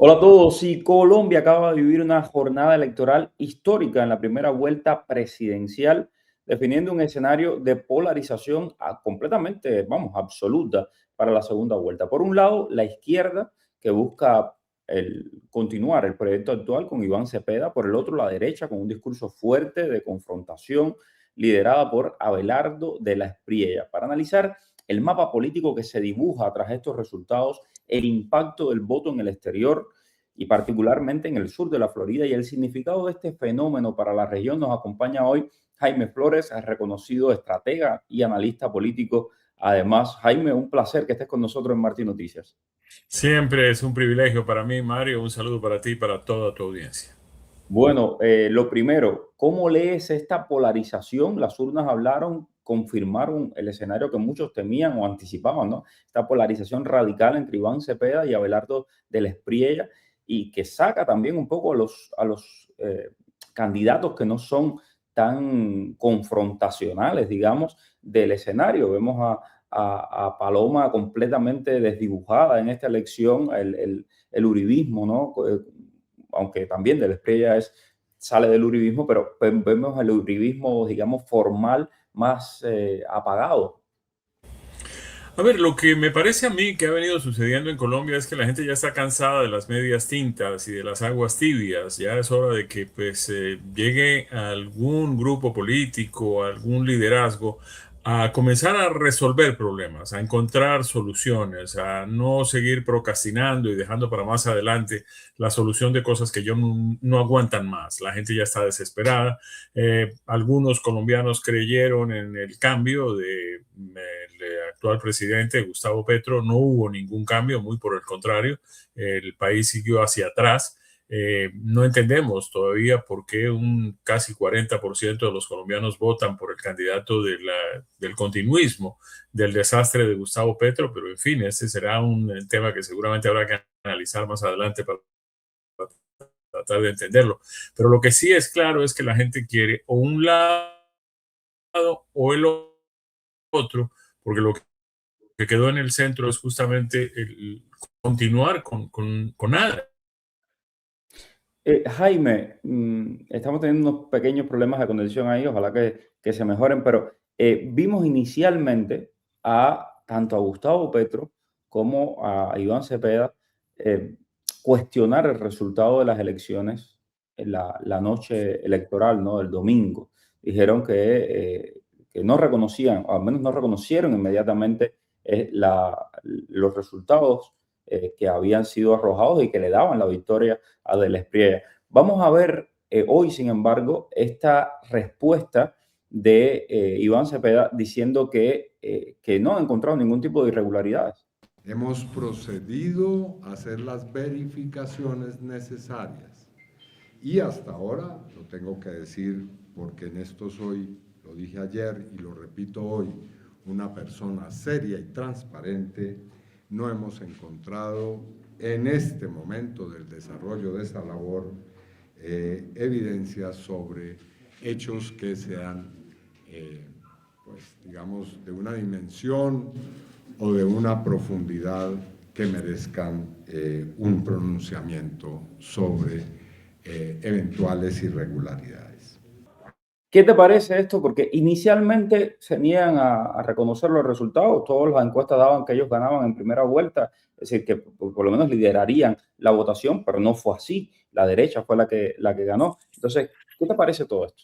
Hola a todos. Sí, Colombia acaba de vivir una jornada electoral histórica en la primera vuelta presidencial, definiendo un escenario de polarización completamente, vamos, absoluta para la segunda vuelta. Por un lado, la izquierda, que busca continuar el proyecto actual con Iván Cepeda. Por el otro, la derecha, con un discurso fuerte de confrontación, liderada por Abelardo de la Espriella. Para analizar el mapa político que se dibuja tras estos resultados, el impacto del voto en el exterior y particularmente en el sur de la Florida y el significado de este fenómeno para la región, nos acompaña hoy Jaime Flores, reconocido estratega y analista político. Además, Jaime, un placer que estés con nosotros en Martín Noticias. Siempre es un privilegio para mí, Mario. Un saludo para ti y para toda tu audiencia. Bueno, lo primero, ¿cómo lees esta polarización? Las urnas hablaron, confirmaron el escenario que muchos temían o anticipaban, ¿no? Esta polarización radical entre Iván Cepeda y Abelardo de la Espriella, y que saca también un poco a los candidatos que no son tan confrontacionales, digamos, del escenario. Vemos a Paloma completamente desdibujada en esta elección, el uribismo, ¿no? Aunque también de la Espriella sale del uribismo, pero vemos el uribismo, digamos, formal más apagado. A ver, lo que me parece a mí que ha venido sucediendo en Colombia es que la gente ya está cansada de las medias tintas y de las aguas tibias. Ya es hora de que llegue algún grupo político, algún liderazgo a comenzar a resolver problemas, a encontrar soluciones, a no seguir procrastinando y dejando para más adelante la solución de cosas que no aguantan más. La gente ya está desesperada. Algunos colombianos creyeron en el cambio del actual presidente Gustavo Petro. No hubo ningún cambio, muy por el contrario, el país siguió hacia atrás. No entendemos todavía por qué un casi 40% de los colombianos votan por el candidato del continuismo, del desastre de Gustavo Petro, pero en fin, ese será un tema que seguramente habrá que analizar más adelante para tratar de entenderlo. Pero lo que sí es claro es que la gente quiere o un lado o el otro, porque lo que quedó en el centro es justamente el continuar con nada. Jaime, estamos teniendo unos pequeños problemas de conexión ahí, ojalá que se mejoren, pero vimos inicialmente tanto a Gustavo Petro como a Iván Cepeda eh, cuestionar el resultado de las elecciones en la noche electoral, ¿no? Del domingo. Dijeron que no reconocían, o al menos no reconocieron inmediatamente los resultados que habían sido arrojados y que le daban la victoria a Del Espriella. Vamos a ver hoy, sin embargo, esta respuesta de Iván Cepeda diciendo que no ha encontrado ningún tipo de irregularidades. Hemos procedido a hacer las verificaciones necesarias y hasta ahora, lo tengo que decir porque en esto soy, lo dije ayer y lo repito hoy, una persona seria y transparente, no hemos encontrado en este momento del desarrollo de esa labor evidencias sobre hechos que sean, pues, digamos, de una dimensión o de una profundidad que merezcan un pronunciamiento sobre eventuales irregularidades. ¿Qué te parece esto? Porque inicialmente se niegan a reconocer los resultados. Todas las encuestas daban que ellos ganaban en primera vuelta, es decir, que por lo menos liderarían la votación, pero no fue así. La derecha fue la que ganó. Entonces, ¿qué te parece todo esto?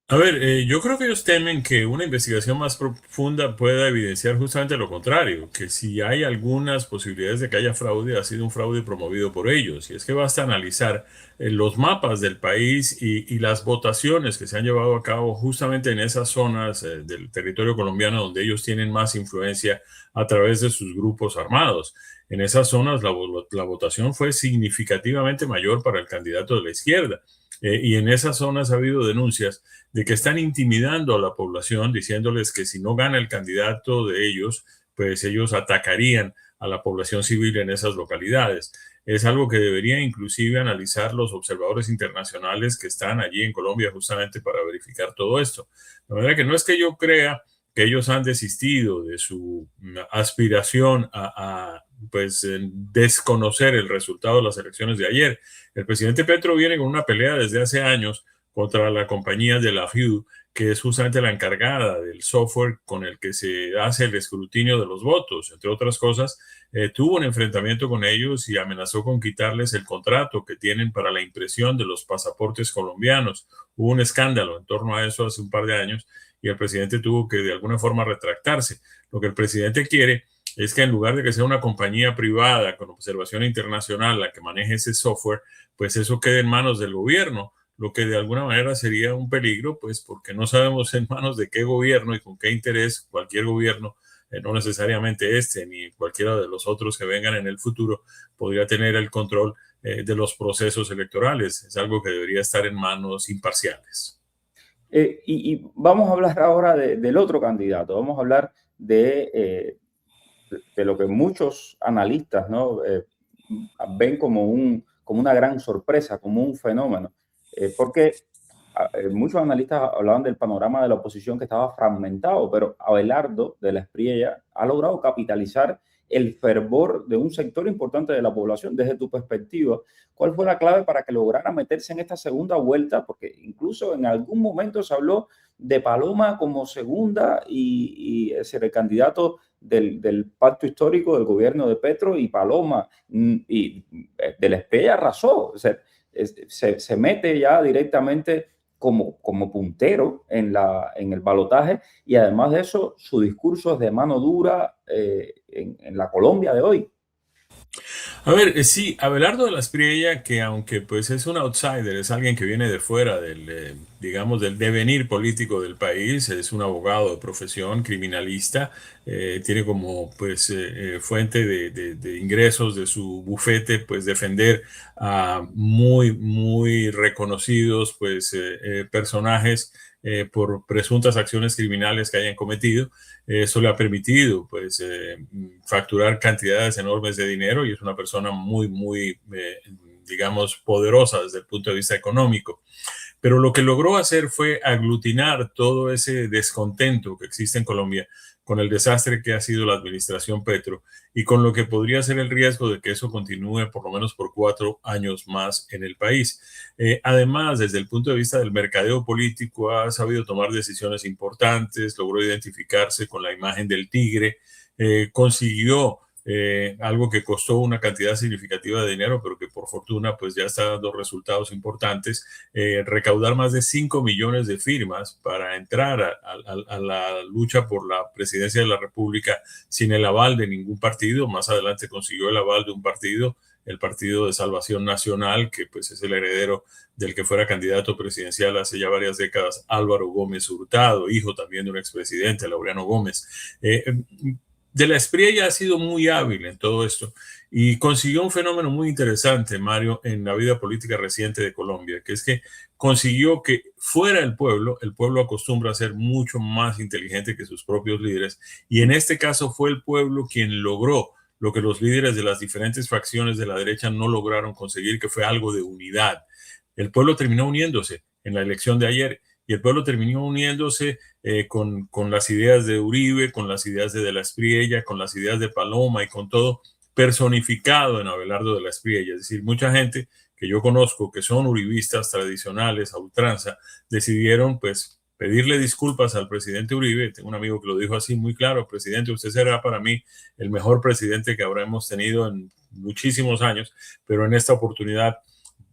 A ver, yo creo que ellos temen que una investigación más profunda pueda evidenciar justamente lo contrario, que si hay algunas posibilidades de que haya fraude, ha sido un fraude promovido por ellos. Y es que basta analizar los mapas del país y las votaciones que se han llevado a cabo justamente en esas zonas del territorio colombiano donde ellos tienen más influencia a través de sus grupos armados. En esas zonas la votación fue significativamente mayor para el candidato de la izquierda. Y en esas zonas ha habido denuncias de que están intimidando a la población, diciéndoles que si no gana el candidato de ellos, pues ellos atacarían a la población civil en esas localidades. Es algo que deberían inclusive analizar los observadores internacionales que están allí en Colombia justamente para verificar todo esto. De manera que no es que yo crea que ellos han desistido de su aspiración a desconocer el resultado de las elecciones de ayer. El presidente Petro viene con una pelea desde hace años contra la compañía de la Hugh, que es justamente la encargada del software con el que se hace el escrutinio de los votos. Entre otras cosas, tuvo un enfrentamiento con ellos y amenazó con quitarles el contrato que tienen para la impresión de los pasaportes colombianos. Hubo un escándalo en torno a eso hace un par de años y el presidente tuvo que de alguna forma retractarse. Lo que el presidente quiere es que en lugar de que sea una compañía privada con observación internacional la que maneje ese software, pues eso quede en manos del gobierno, lo que de alguna manera sería un peligro, pues porque no sabemos en manos de qué gobierno y con qué interés cualquier gobierno, no necesariamente este ni cualquiera de los otros que vengan en el futuro, podría tener el control de los procesos electorales. Es algo que debería estar en manos imparciales. Y vamos a hablar ahora del otro candidato, vamos a hablar de lo que muchos analistas, ¿no? Ven como una gran sorpresa, como un fenómeno, porque muchos analistas hablaban del panorama de la oposición que estaba fragmentado, pero Abelardo de la Espriella ha logrado capitalizar el fervor de un sector importante de la población. Desde tu perspectiva, ¿cuál fue la clave para que lograra meterse en esta segunda vuelta? Porque incluso en algún momento se habló de Paloma como segunda y ser el candidato del pacto histórico del gobierno de Petro, y Paloma y de la Espriella arrasó. O sea, se mete ya directamente como puntero en el balotaje, y además de eso su discurso es de mano dura en la Colombia de hoy. A ver, sí, Abelardo de la Espriella, que aunque pues es un outsider, es alguien que viene de fuera del, digamos, del devenir político del país, es un abogado de profesión, criminalista, tiene como pues fuente de ingresos de su bufete, pues defender a muy reconocidos pues personajes por presuntas acciones criminales que hayan cometido. Eso le ha permitido pues facturar cantidades enormes de dinero y es una persona muy digamos, poderosa desde el punto de vista económico. Pero lo que logró hacer fue aglutinar todo ese descontento que existe en Colombia con el desastre que ha sido la administración Petro y con lo que podría ser el riesgo de que eso continúe por lo menos por 4 años más en el país. Además, desde el punto de vista del mercadeo político, ha sabido tomar decisiones importantes, logró identificarse con la imagen del tigre, consiguió algo que costó una cantidad significativa de dinero, pero que por fortuna pues ya está dando resultados importantes, recaudar más de 5 millones de firmas para entrar a la lucha por la presidencia de la República sin el aval de ningún partido. Más adelante consiguió el aval de un partido, el Partido de Salvación Nacional, que pues es el heredero del que fuera candidato presidencial hace ya varias décadas, Álvaro Gómez Hurtado, hijo también de un expresidente, Laureano Gómez. De la Espriella ha sido muy hábil en todo esto y consiguió un fenómeno muy interesante, Mario, en la vida política reciente de Colombia, que es que consiguió que fuera el pueblo acostumbra a ser mucho más inteligente que sus propios líderes, y en este caso fue el pueblo quien logró lo que los líderes de las diferentes facciones de la derecha no lograron conseguir, que fue algo de unidad. El pueblo terminó uniéndose en la elección de ayer. Y el pueblo terminó uniéndose con las ideas de Uribe, con las ideas de la Espriella, con las ideas de Paloma y con todo personificado en Abelardo de la Espriella. Es decir, mucha gente que yo conozco que son uribistas tradicionales a ultranza decidieron pues pedirle disculpas al presidente Uribe. Tengo un amigo que lo dijo así muy claro: presidente, usted será para mí el mejor presidente que habremos tenido en muchísimos años, pero en esta oportunidad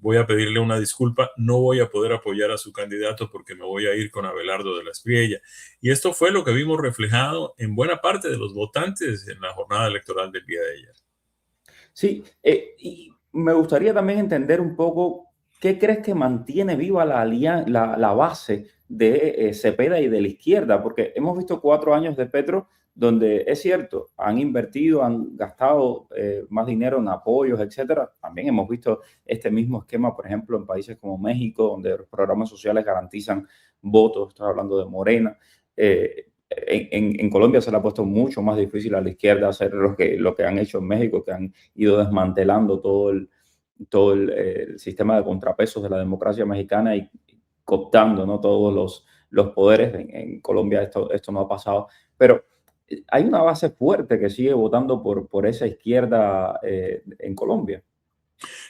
voy a pedirle una disculpa, no voy a poder apoyar a su candidato porque me voy a ir con Abelardo de la Espriella. Y esto fue lo que vimos reflejado en buena parte de los votantes en la jornada electoral del día de ayer. Sí, y me gustaría también entender un poco qué crees que mantiene viva la base de Cepeda y de la izquierda, porque hemos visto 4 años de Petro donde es cierto, han invertido, han gastado más dinero en apoyos, etcétera. También hemos visto este mismo esquema, por ejemplo, en países como México, donde los programas sociales garantizan votos. Estoy hablando de Morena. En Colombia se le ha puesto mucho más difícil a la izquierda hacer lo que han hecho en México, que han ido desmantelando todo el sistema de contrapesos de la democracia mexicana y cooptando, ¿no?, todos los poderes. En Colombia esto no ha pasado. Pero hay una base fuerte que sigue votando por esa izquierda en Colombia.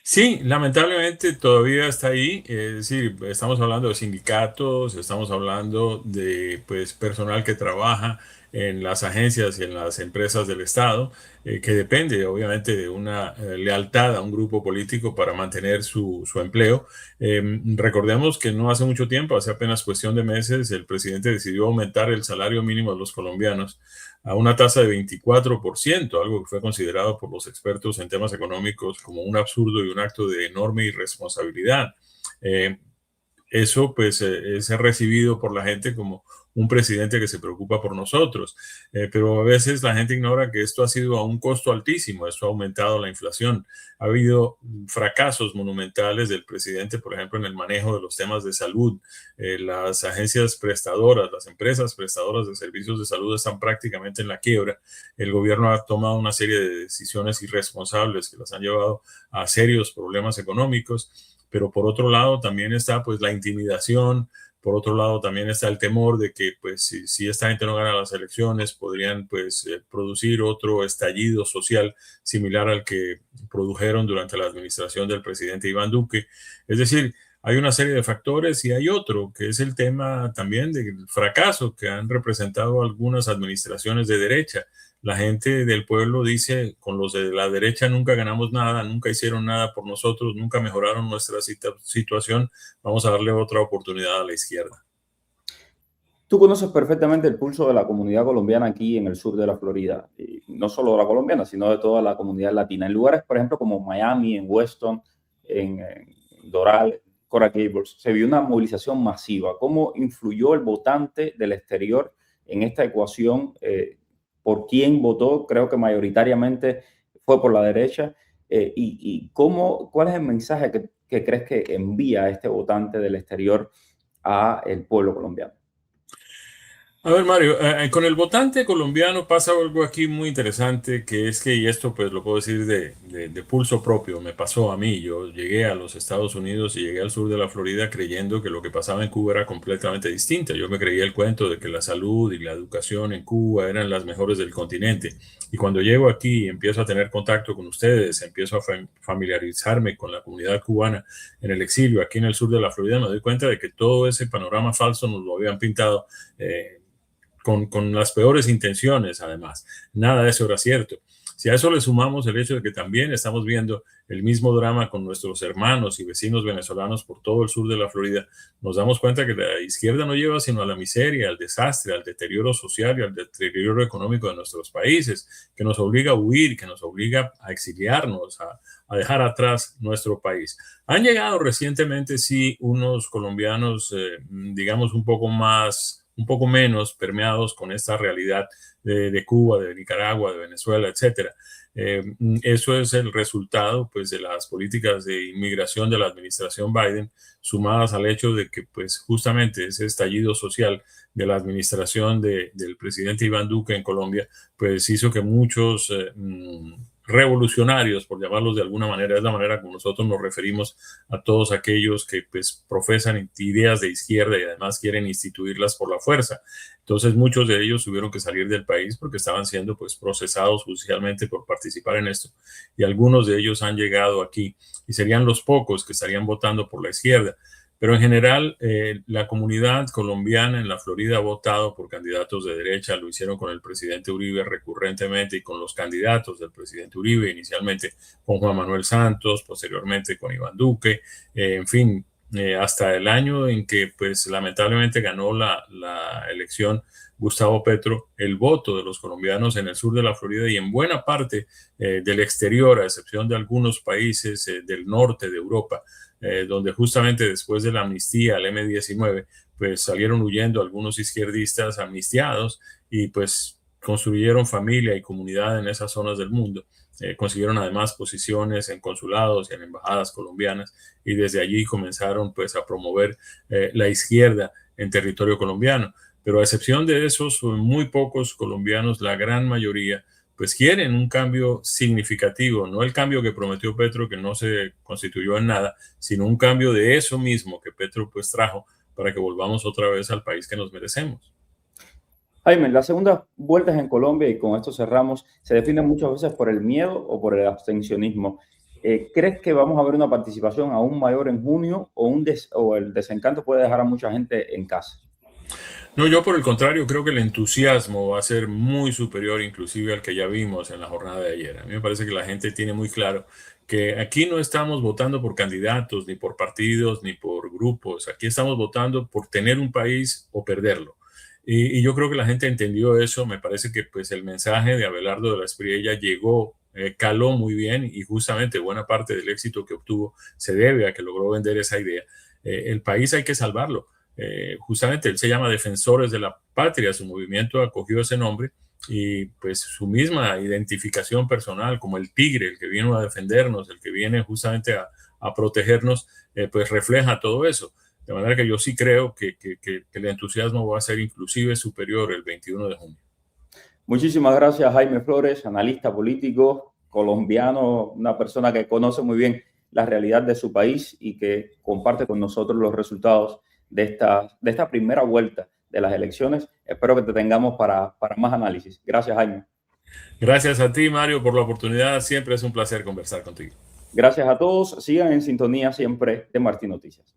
Sí, lamentablemente todavía está ahí, es decir, estamos hablando de sindicatos, estamos hablando de pues personal que trabaja en las agencias y en las empresas del Estado, que depende obviamente de una lealtad a un grupo político para mantener su empleo. Recordemos que no hace mucho tiempo, hace apenas cuestión de meses, el presidente decidió aumentar el salario mínimo de los colombianos a una tasa de 24%, algo que fue considerado por los expertos en temas económicos como un absurdo y un acto de enorme irresponsabilidad. Eh, Eso pues es recibido por la gente como un presidente que se preocupa por nosotros. Pero a veces la gente ignora que esto ha sido a un costo altísimo, esto ha aumentado la inflación. Ha habido fracasos monumentales del presidente, por ejemplo, en el manejo de los temas de salud. Las agencias prestadoras, las empresas prestadoras de servicios de salud están prácticamente en la quiebra. El gobierno ha tomado una serie de decisiones irresponsables que las han llevado a serios problemas económicos. Pero por otro lado también está pues la intimidación, por otro lado también está el temor de que pues si esta gente no gana las elecciones podrían pues producir otro estallido social similar al que produjeron durante la administración del presidente Iván Duque. Es decir, hay una serie de factores y hay otro que es el tema también del fracaso que han representado algunas administraciones de derecha. La gente del pueblo dice, con los de la derecha nunca ganamos nada, nunca hicieron nada por nosotros, nunca mejoraron nuestra situación, vamos a darle otra oportunidad a la izquierda. Tú conoces perfectamente el pulso de la comunidad colombiana aquí en el sur de la Florida, y no solo de la colombiana, sino de toda la comunidad latina. En lugares, por ejemplo, como Miami, en Weston, en Doral, Coral Gables, se vio una movilización masiva. ¿Cómo influyó el votante del exterior en esta ecuación? ¿Por quién votó? Creo que mayoritariamente fue por la derecha. ¿Cuál es el mensaje que crees que envía este votante del exterior a el pueblo colombiano? A ver, Mario, con el votante colombiano pasa algo aquí muy interesante, que es que, y esto pues lo puedo decir de pulso propio, me pasó a mí. Yo llegué a los Estados Unidos y llegué al sur de la Florida creyendo que lo que pasaba en Cuba era completamente distinto. Yo me creía el cuento de que la salud y la educación en Cuba eran las mejores del continente. Y cuando llego aquí y empiezo a tener contacto con ustedes, empiezo a familiarizarme con la comunidad cubana en el exilio, aquí en el sur de la Florida, me doy cuenta de que todo ese panorama falso nos lo habían pintado. Con las peores intenciones, además. Nada de eso era cierto. Si a eso le sumamos el hecho de que también estamos viendo el mismo drama con nuestros hermanos y vecinos venezolanos por todo el sur de la Florida, nos damos cuenta que la izquierda no lleva sino a la miseria, al desastre, al deterioro social y al deterioro económico de nuestros países, que nos obliga a huir, que nos obliga a exiliarnos, a dejar atrás nuestro país. Han llegado recientemente, sí, unos colombianos, digamos, un poco menos permeados con esta realidad de Cuba, de Nicaragua, de Venezuela, etcétera. Eso es el resultado pues, de las políticas de inmigración de la administración Biden, sumadas al hecho de que pues, justamente ese estallido social de la administración del presidente Iván Duque en Colombia, pues hizo que muchos revolucionarios, por llamarlos de alguna manera, es la manera como nosotros nos referimos a todos aquellos que pues, profesan ideas de izquierda y además quieren instituirlas por la fuerza. Entonces muchos de ellos tuvieron que salir del país porque estaban siendo pues, procesados judicialmente por participar en esto. Y algunos de ellos han llegado aquí y serían los pocos que estarían votando por la izquierda. Pero en general, la comunidad colombiana en la Florida ha votado por candidatos de derecha, lo hicieron con el presidente Uribe recurrentemente y con los candidatos del presidente Uribe, inicialmente con Juan Manuel Santos, posteriormente con Iván Duque, en fin, hasta el año en que pues lamentablemente ganó la elección Gustavo Petro, el voto de los colombianos en el sur de la Florida y en buena parte del exterior, a excepción de algunos países del norte de Europa, donde justamente después de la amnistía al M-19, pues salieron huyendo algunos izquierdistas amnistiados y pues construyeron familia y comunidad en esas zonas del mundo. Consiguieron además posiciones en consulados y en embajadas colombianas y desde allí comenzaron pues a promover la izquierda en territorio colombiano. Pero a excepción de esos muy pocos colombianos, la gran mayoría pues quieren un cambio significativo, no el cambio que prometió Petro, que no se constituyó en nada, sino un cambio de eso mismo que Petro pues trajo para que volvamos otra vez al país que nos merecemos. Jaime, las segundas vueltas en Colombia, y con esto cerramos, se definen muchas veces por el miedo o por el abstencionismo. ¿Crees que vamos a ver una participación aún mayor en junio o el desencanto puede dejar a mucha gente en casa? No, yo por el contrario creo que el entusiasmo va a ser muy superior inclusive al que ya vimos en la jornada de ayer. A mí me parece que la gente tiene muy claro que aquí no estamos votando por candidatos, ni por partidos, ni por grupos. Aquí estamos votando por tener un país o perderlo. Y yo creo que la gente entendió eso. Me parece que pues el mensaje de Abelardo de la Espriella llegó, caló muy bien y justamente buena parte del éxito que obtuvo se debe a que logró vender esa idea. El país hay que salvarlo. Justamente él se llama Defensores de la Patria, su movimiento acogió ese nombre y pues su misma identificación personal como el tigre, el que vino a defendernos, el que viene justamente a protegernos, pues refleja todo eso. De manera que yo sí creo que el entusiasmo va a ser inclusive superior el 21 de junio. Muchísimas gracias, Jaime Flores, analista político colombiano, una persona que conoce muy bien la realidad de su país y que comparte con nosotros los resultados de esta primera vuelta de las elecciones. Espero que te tengamos para más análisis. Gracias, Jaime. Gracias a ti, Mario, por la oportunidad. Siempre es un placer conversar contigo. Gracias a todos. Sigan en sintonía siempre de Martín Noticias.